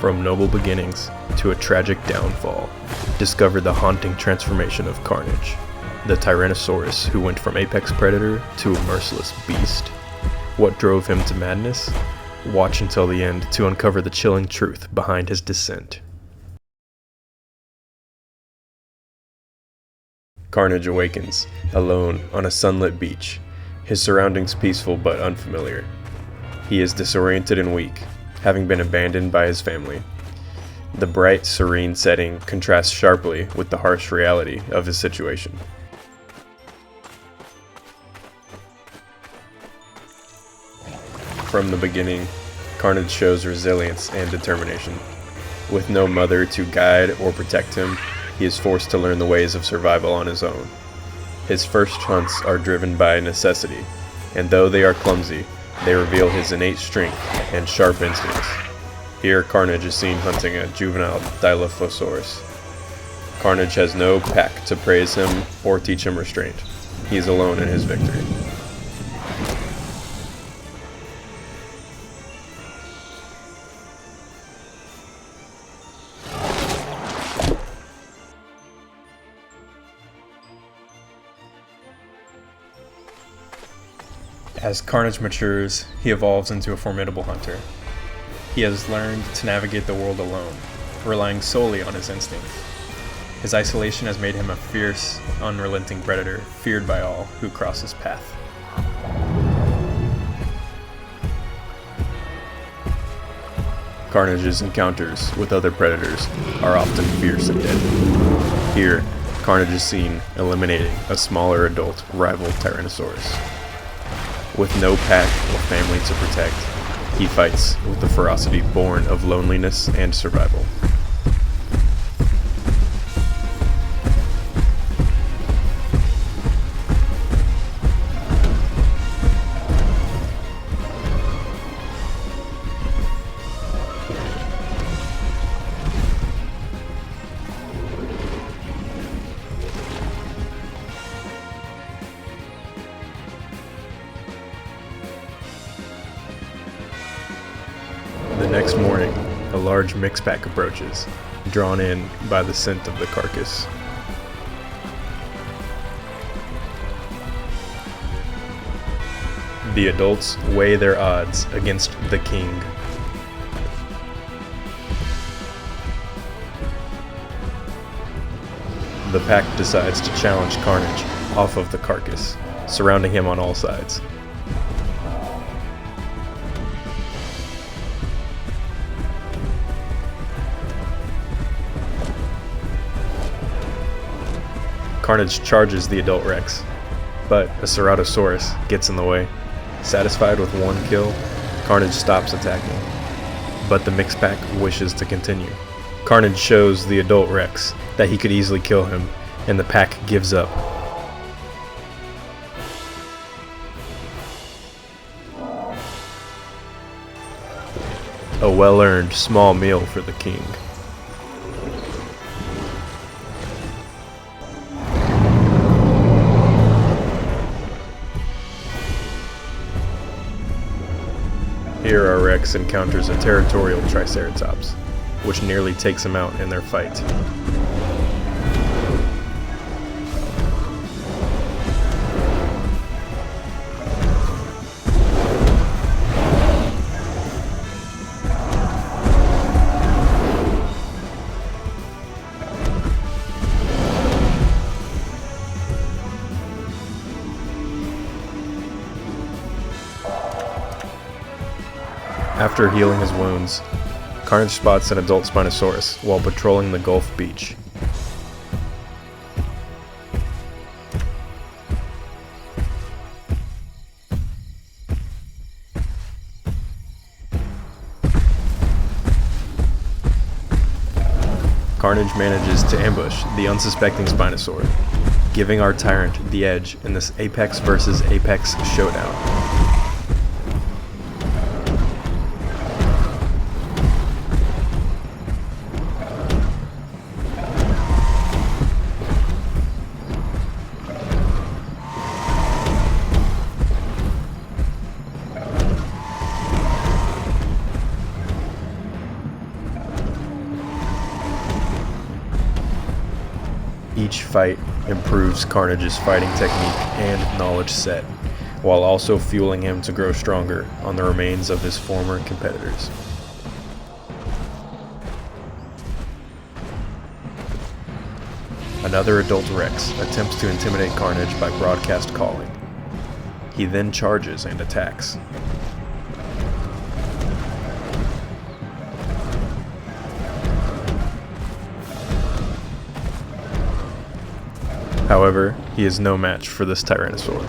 From noble beginnings to a tragic downfall, discover the haunting transformation of Carnage, the Tyrannosaurus who went from apex predator to a merciless beast. What drove him to madness? Watch until the end to uncover the chilling truth behind his descent. Carnage awakens, alone on a sunlit beach, his surroundings peaceful but unfamiliar. He is disoriented and weak, having been abandoned by his family. The bright, serene setting contrasts sharply with the harsh reality of his situation. From the beginning, Carnage shows resilience and determination. With no mother to guide or protect him, he is forced to learn the ways of survival on his own. His first hunts are driven by necessity, and though they are clumsy, they reveal his innate strength and sharp instincts. Here, Carnage is seen hunting a juvenile Dilophosaurus. Carnage has no pack to praise him or teach him restraint. He is alone in his victory. As Carnage matures, he evolves into a formidable hunter. He has learned to navigate the world alone, relying solely on his instincts. His isolation has made him a fierce, unrelenting predator, feared by all who cross his path. Carnage's encounters with other predators are often fierce and deadly. Here, Carnage is seen eliminating a smaller adult rival Tyrannosaurus. With no pack or family to protect, he fights with the ferocity born of loneliness and survival. The next morning, a large Mixpack approaches, drawn in by the scent of the carcass. The adults weigh their odds against the king. The pack decides to challenge Carnage off of the carcass, surrounding him on all sides. Carnage charges the adult Rex, but a Ceratosaurus gets in the way. Satisfied with one kill, Carnage stops attacking, but the Mixpack wishes to continue. Carnage shows the adult Rex that he could easily kill him, and the pack gives up. A well-earned small meal for the king. Here our Rex encounters a territorial Triceratops, which nearly takes him out in their fight. After healing his wounds, Carnage spots an adult Spinosaurus while patrolling the Gulf beach. Carnage manages to ambush the unsuspecting Spinosaur, giving our tyrant the edge in this Apex versus Apex showdown. Each fight improves Carnage's fighting technique and knowledge set, while also fueling him to grow stronger on the remains of his former competitors. Another adult Rex attempts to intimidate Carnage by broadcast calling. He then charges and attacks. However, he is no match for this Tyrannosaur.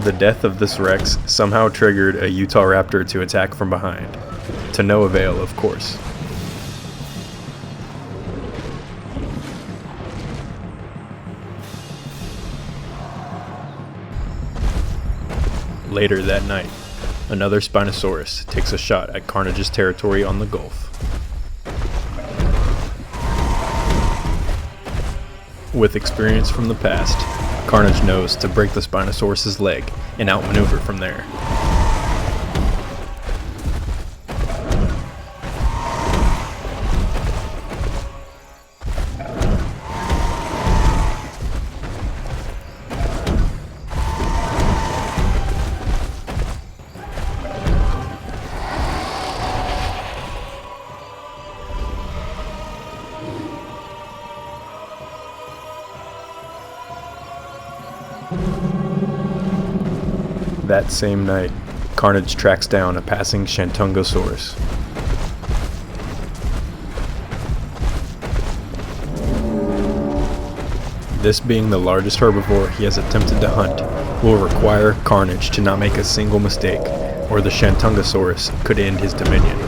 The death of this Rex somehow triggered a Utah Raptor to attack from behind, to no avail, of course. Later that night, another Spinosaurus takes a shot at Carnage's territory on the Gulf. With experience from the past, Carnage knows to break the Spinosaurus' leg and outmaneuver from there. That same night, Carnage tracks down a passing Shantungosaurus. This being the largest herbivore he has attempted to hunt will require Carnage to not make a single mistake, or the Shantungosaurus could end his dominion.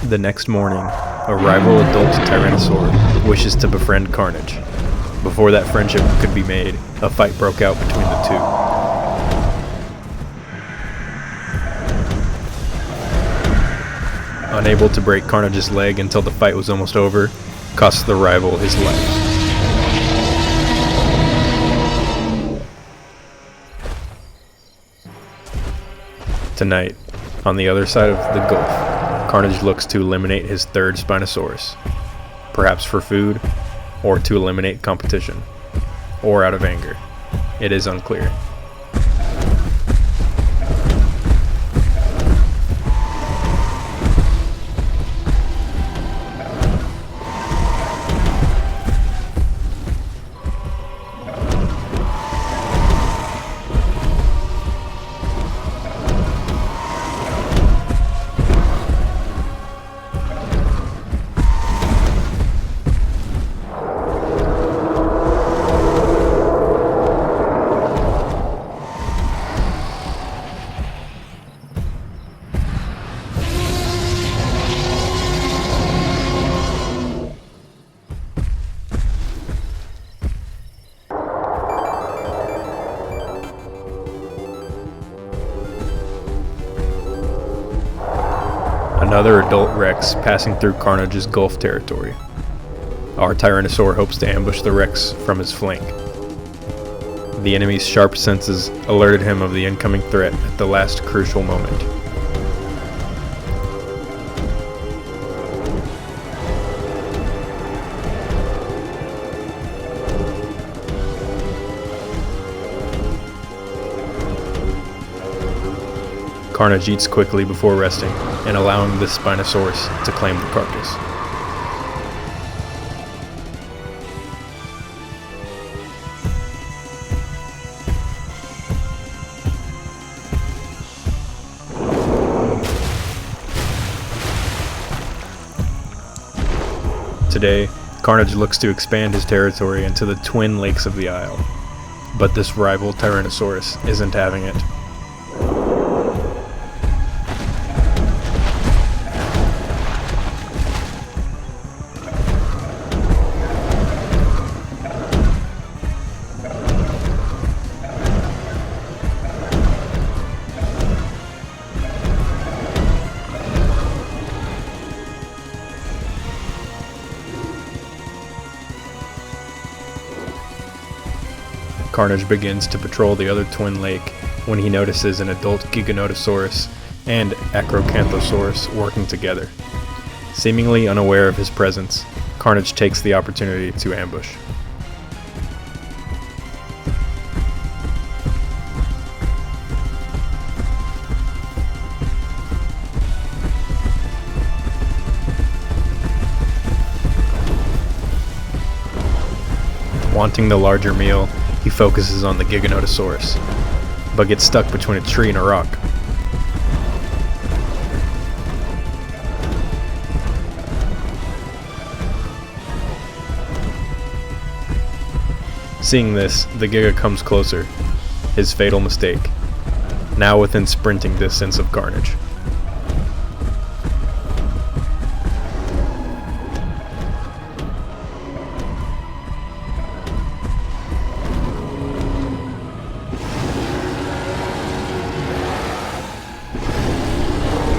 The next morning, a rival adult Tyrannosaur wishes to befriend Carnage. Before that friendship could be made, a fight broke out between the two. Unable to break Carnage's leg until the fight was almost over, cost the rival his life. Tonight, on the other side of the Gulf, Carnage looks to eliminate his third Spinosaurus, perhaps for food, or to eliminate competition, or out of anger. It is unclear. Another adult Rex passing through Carnage's Gulf territory. Our Tyrannosaur hopes to ambush the Rex from his flank. The enemy's sharp senses alerted him of the incoming threat at the last crucial moment. Carnage eats quickly before resting and allowing the Spinosaurus to claim the carcass. Today, Carnage looks to expand his territory into the twin lakes of the Isle, but this rival Tyrannosaurus isn't having it. Carnage begins to patrol the other twin lake when he notices an adult Giganotosaurus and Acrocanthosaurus working together. Seemingly unaware of his presence, Carnage takes the opportunity to ambush. Wanting the larger meal, he focuses on the Giganotosaurus, but gets stuck between a tree and a rock. Seeing this, the Giga comes closer, his fatal mistake, now within sprinting distance of Carnage.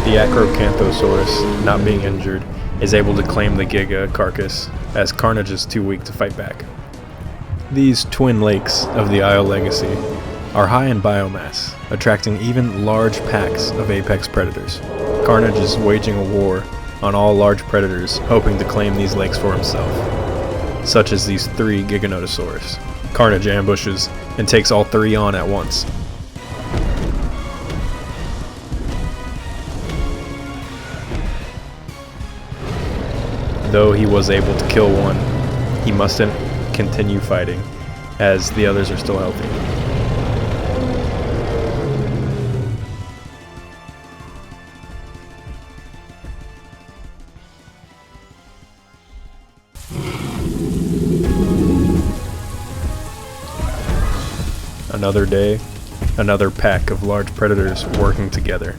The Acrocanthosaurus, not being injured, is able to claim the Giga carcass, as Carnage is too weak to fight back. These twin lakes of the Isle Legacy are high in biomass, attracting even large packs of apex predators. Carnage is waging a war on all large predators, hoping to claim these lakes for himself, such as these 3 Giganotosaurus. Carnage ambushes and takes all 3 on at once. Though he was able to kill one, he mustn't continue fighting, as the others are still healthy. Another day, another pack of large predators working together.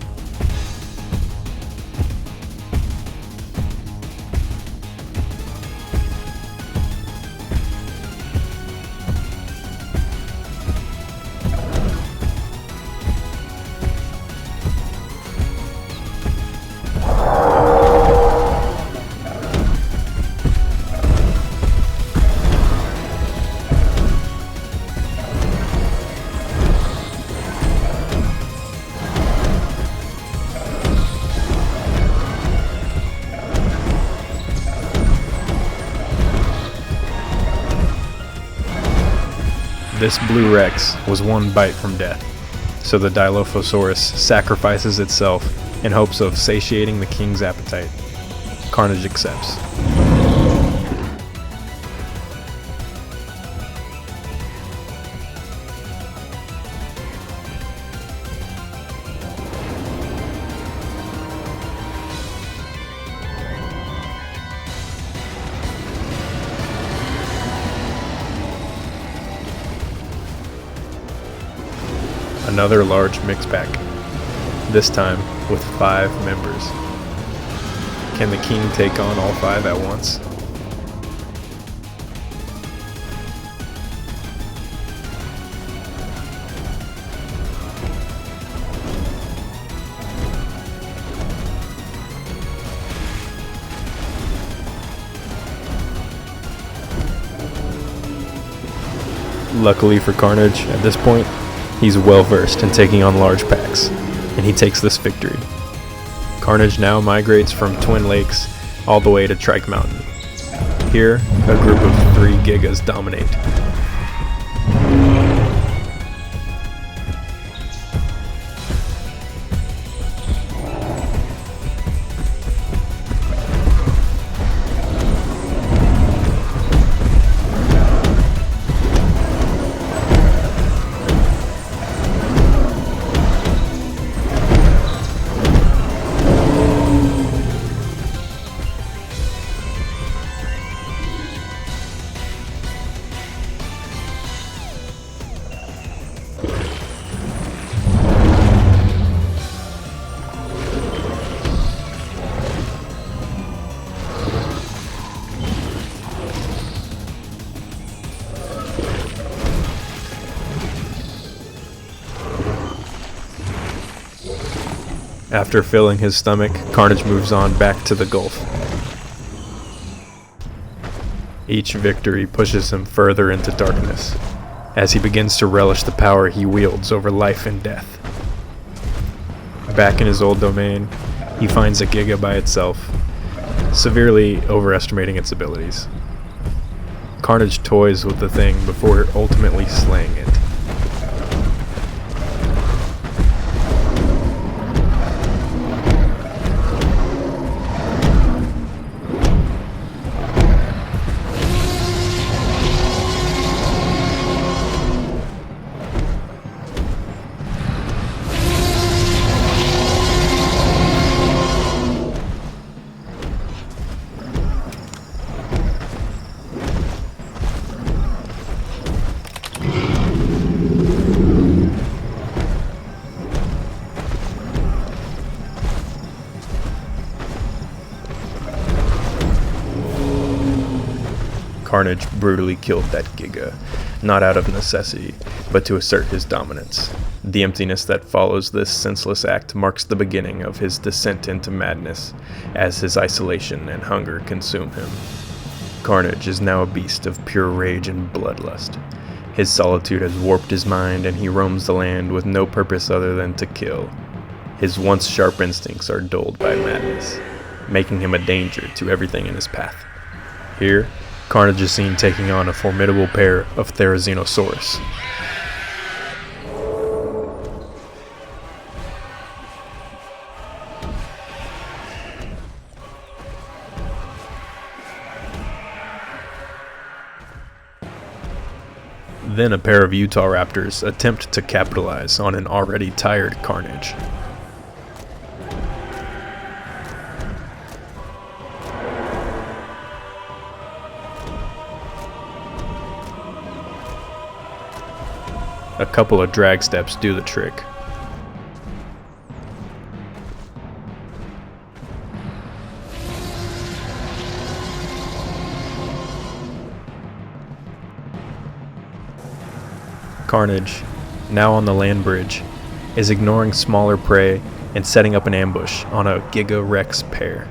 This blue Rex was one bite from death, so the Dilophosaurus sacrifices itself in hopes of satiating the king's appetite. Carnage accepts. Another large Mixpack, this time with 5 members. Can the king take on all 5 at once? Luckily for Carnage, at this point, he's well versed in taking on large packs, and he takes this victory. Carnage now migrates from Twin Lakes all the way to Trike Mountain. Here, a group of 3 Gigas dominate. After filling his stomach, Carnage moves on back to the Gulf. Each victory pushes him further into darkness, as he begins to relish the power he wields over life and death. Back in his old domain, he finds a Giga by itself, severely overestimating its abilities. Carnage toys with the thing before ultimately slaying it. Carnage brutally killed that Giga, not out of necessity, but to assert his dominance. The emptiness that follows this senseless act marks the beginning of his descent into madness, as his isolation and hunger consume him. Carnage is now a beast of pure rage and bloodlust. His solitude has warped his mind, and he roams the land with no purpose other than to kill. His once sharp instincts are dulled by madness, making him a danger to everything in his path. Here, Carnage is seen taking on a formidable pair of Tyrannosaurus. Then a pair of Utah Raptors attempt to capitalize on an already tired Carnage. A couple of drag steps do the trick. Carnage, now on the land bridge, is ignoring smaller prey and setting up an ambush on a Giga Rex pair.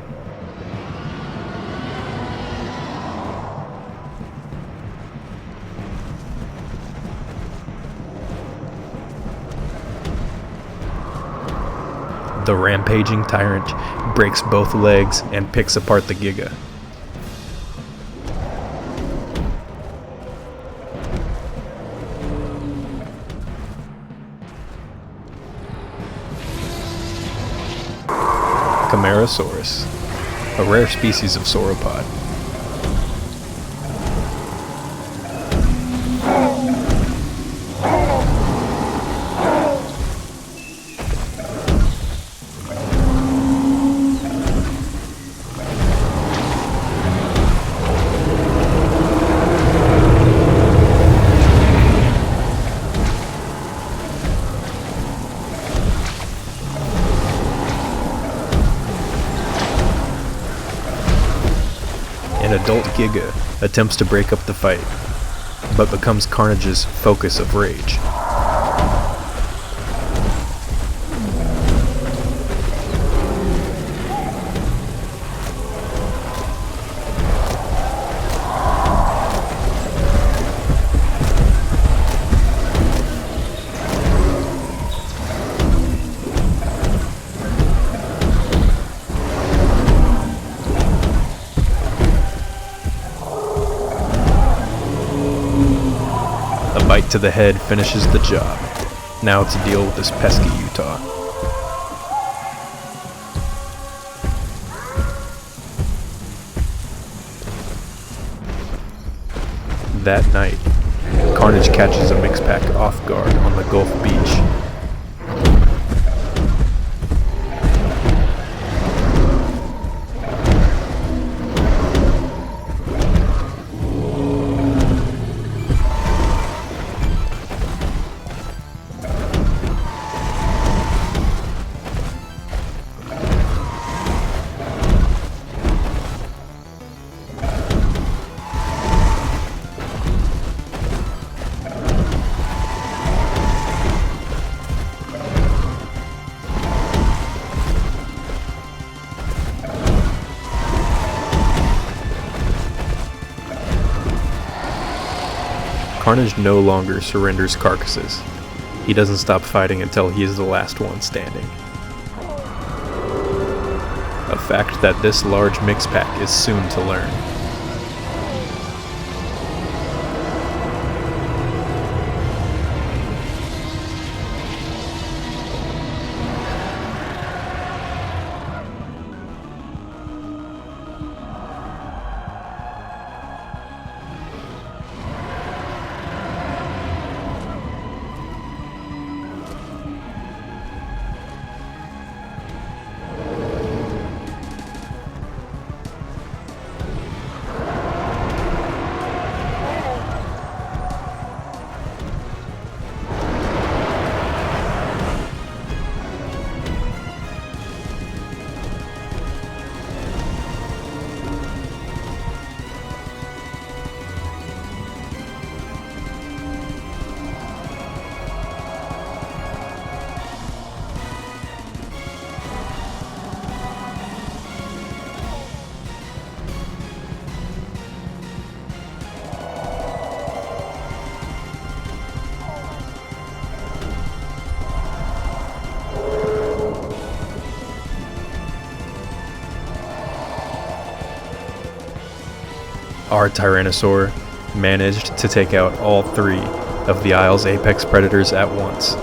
The rampaging tyrant breaks both legs and picks apart the Giga. Camarasaurus, a rare species of sauropod. An adult Giga attempts to break up the fight, but becomes Carnage's focus of rage. A bite to the head finishes the job. Now to deal with this pesky Utah. That night, Carnage catches a Mixpack off guard on the Gulf beach. Carnage no longer surrenders carcasses. He doesn't stop fighting until he is the last one standing. A fact that this large Mixpack is soon to learn. Our Tyrannosaur managed to take out all 3 of the Isle's apex predators at once.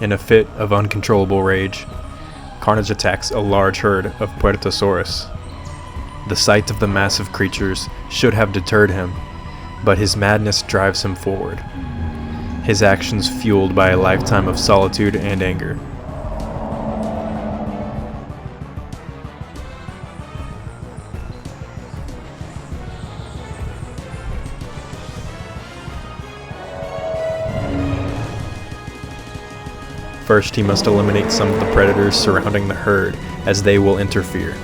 In a fit of uncontrollable rage, Carnage attacks a large herd of Puertosaurus. The sight of the massive creatures should have deterred him, but his madness drives him forward, his actions fueled by a lifetime of solitude and anger. First, he must eliminate some of the predators surrounding the herd, as they will interfere.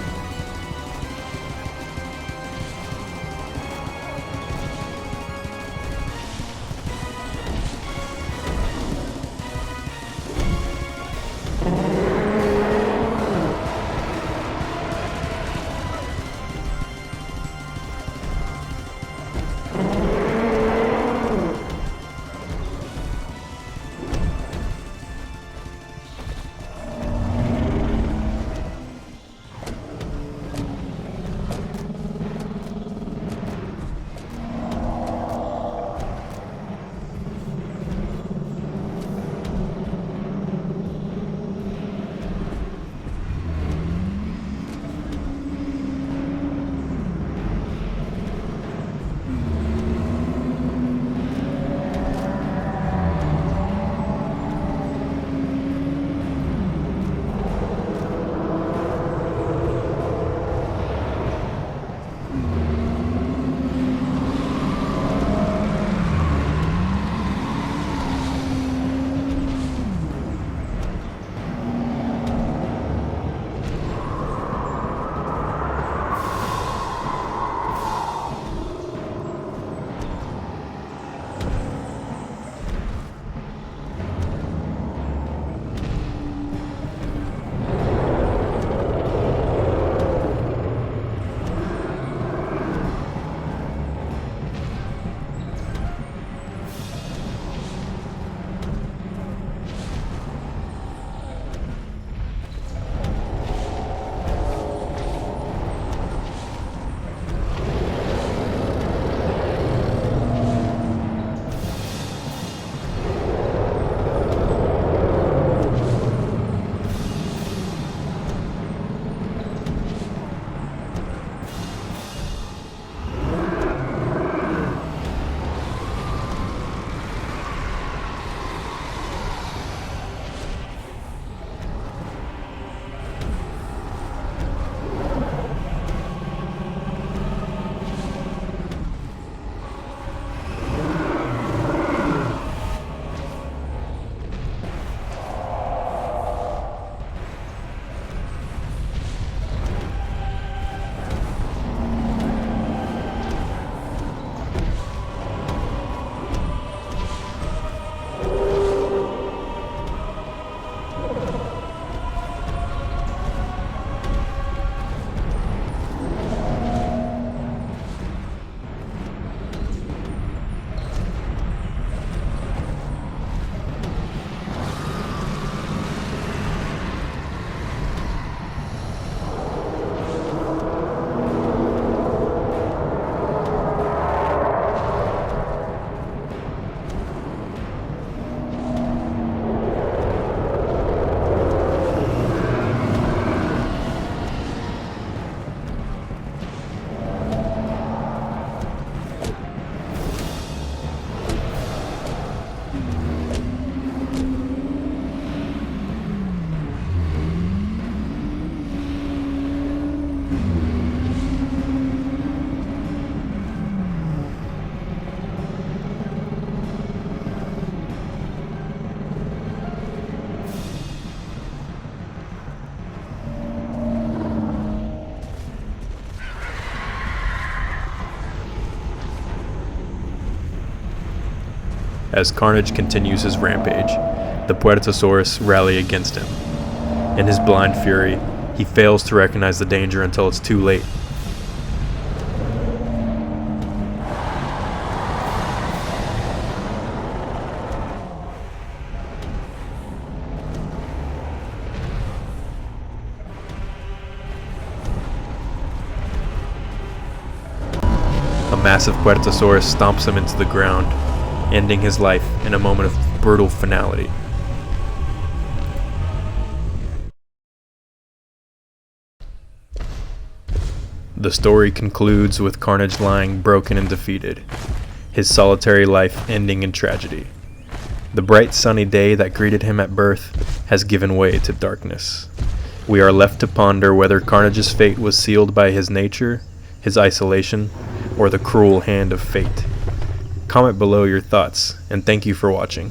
as Carnage continues his rampage. The Puertosaurus rally against him. In his blind fury, he fails to recognize the danger until it's too late. A massive Puertosaurus stomps him into the ground, ending his life in a moment of brutal finality. The story concludes with Carnage lying broken and defeated, his solitary life ending in tragedy. The bright sunny day that greeted him at birth has given way to darkness. We are left to ponder whether Carnage's fate was sealed by his nature, his isolation, or the cruel hand of fate. Comment below your thoughts, and thank you for watching.